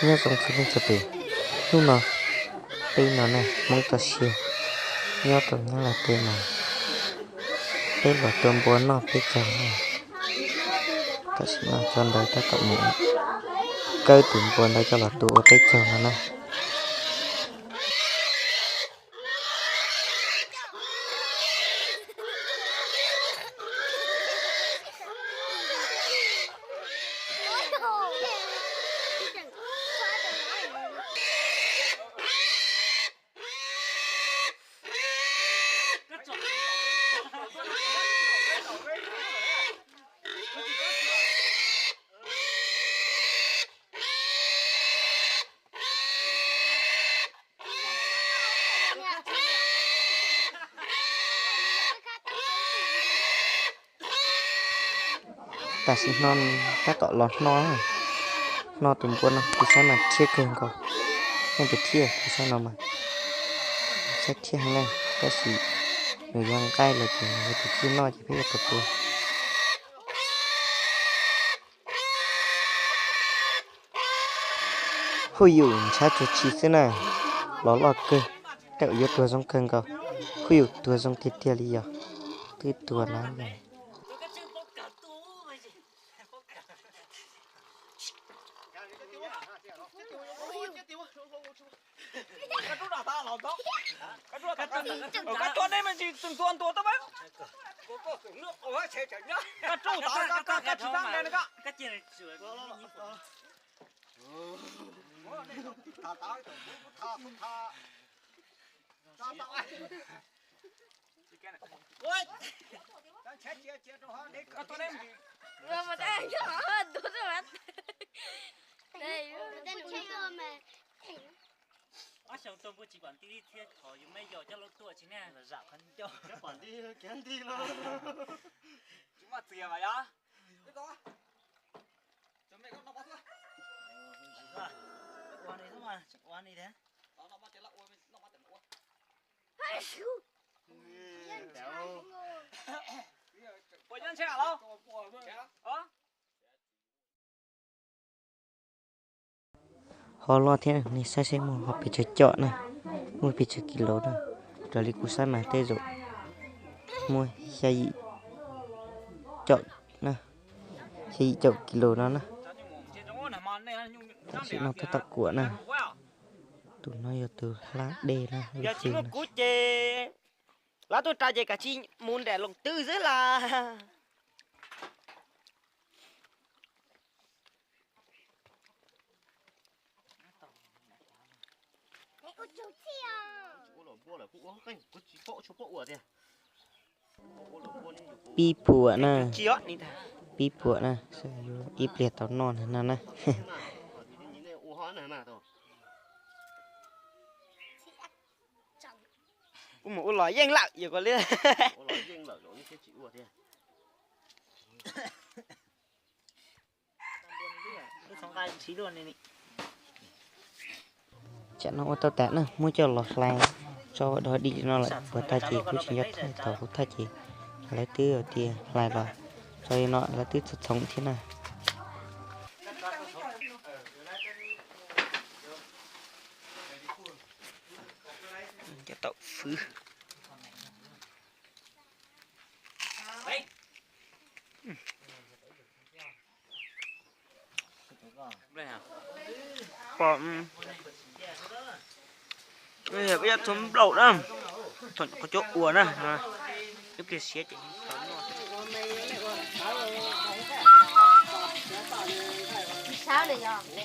nhớ trong sự lên cho bể lúc nào đây nó này mong ta xia nhớ tao nhớ là tên nào tên là tôm bún nó biết chồng này ta sẽ nói cho đấy ta cộng một cây tôm bún đây cho là tụ biết chồng nó này ta sẽ non ta tọt lọt nó tụm quân nó cứ sao mà chia kênh coi em phải chia cứ sao nào mà sẽ chia hàng này cái gì người dân cay là chỉ người ta chia nó chỉ biết tập tuổi hôi dụ cha chuột chi thế này nó lọt cơ tẹo yếu tua trong kênh coi hôi dụ tua trong thịt tia đi à từ tua lá này cái tuần này mình chỉ từng tuần tuần thôi bác. Nước ôi chạy chạy nhá. Cái trâu tao cái chỉ sang đây nữa cả. Cái chuyện này sửa có nhịp. Thả tao thả không thả. Tao tao. Ôi. Tao chết cho họ đấy cái tuần này. Rồi mà đây cho họ đúng rồi bạn. Đây, đây nó chơi cơ mà. ở sau tôi có chỉ quản đi theo khỏi mấy giờ cho lúc tuổi chính nè là dạo khăn cho Cái quản đi kén đi luôn. Chúng mà tiền vậy á? Cái đó. Chúng mày con nó bắt thôi. quan này thôi mà quan này thế Nó bắt tiền là ôi nó bắt tiền ôi. Ai xíu. Ôi nhân xe hả đâu? họ lo thế này này sai sai một họ bị chơi chọn này mua bị chơi kilo này rồi đi cú sai mà tê rồi mua sai chọn nè sai chọn kilo đó nè chỉ nó phải tập của nè tụi nó giờ từ lá đê nè giờ chỉ một cú chê lá tôi trai về cả chi muốn để lồng tư dưới là pi pùa nè chió đi thà pi pùa nè ít liệt tao non nè nè cũng một loại danh lạc giờ có liên chả nó tao tẹt nè muốn cho lọt lại cho đó đi nó lại vừa ta chỉ cứ chỉ nhất thay tàu của ta chỉ lấy tứ ở tiền lại rồi rồi nó là tứ thật sống thế này cái tàu phứ còn bây giờ chúng đậu đó thuận có chỗ uốn nè cái kia xé chỉ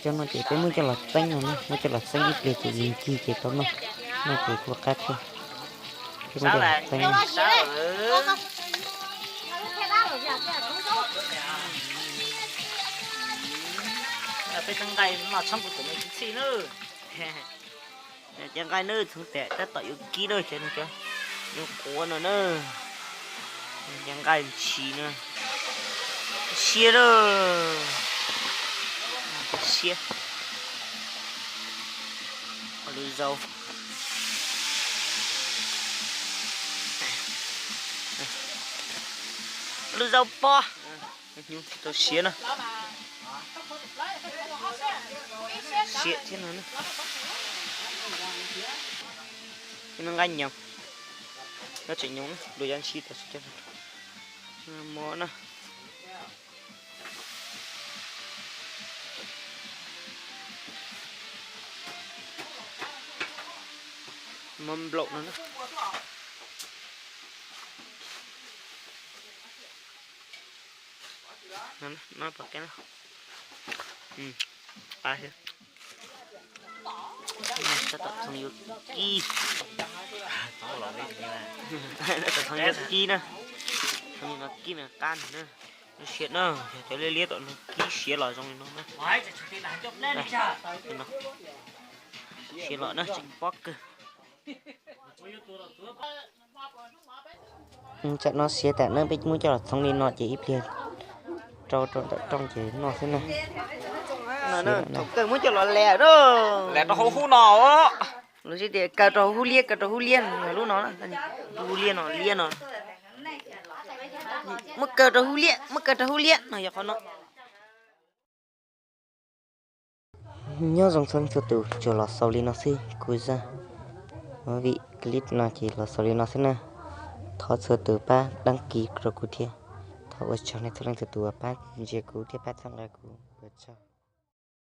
cho nó chỉ cái muốn cho là xanh rồi nè muốn cho là xanh ít liệt thì chi chỉ tao nó chỉ có cắt thôi cái muốn cho là xanh cái thằng gai nó trong của mình cái gì nữa chẳng gai nữa thằng tệ tất tỏi kỹ rồi chứ chưa nó cuốn rồi nữa chẳng gai chỉ nữa xia rồi xia lưỡi dầu lưỡi dầu po tôi xia nè shit thế nữa nó ganh nhầm nó chỉ nhúng đồ ăn shit là chết món nè mâm lộn nữa nó bật cái nó ai thế sẽ tập thằng yêu kỳ nó tập thằng yêu kỳ nè thằng nó kỳ mà can nữa nó xiết nữa cho lên liệt nó kỳ xiết lại trong nó xiết lại nó chỉnh quắc cơ chắc nó xiết tại nó biết muốn cho là thằng đi nó chỉ ít liền trong chỉ nó thế này nó cần muốn cho nó lẹ đó lẹ nó hú nọ á nó chỉ để cà trâu hú liên lúc nó hú liên nó mất cà trâu hú liên nó giờ con nó nhớ dòng sông cho từ cho là sau liên nó xí cúi ra vị clip nào chỉ là sau liên nó xí nè thọ sơ từ ba đăng ký rồi cụ thiê thọ ở trong này thọ đăng từ ba dễ cụ thiê ba thằng lại cụ bớt cho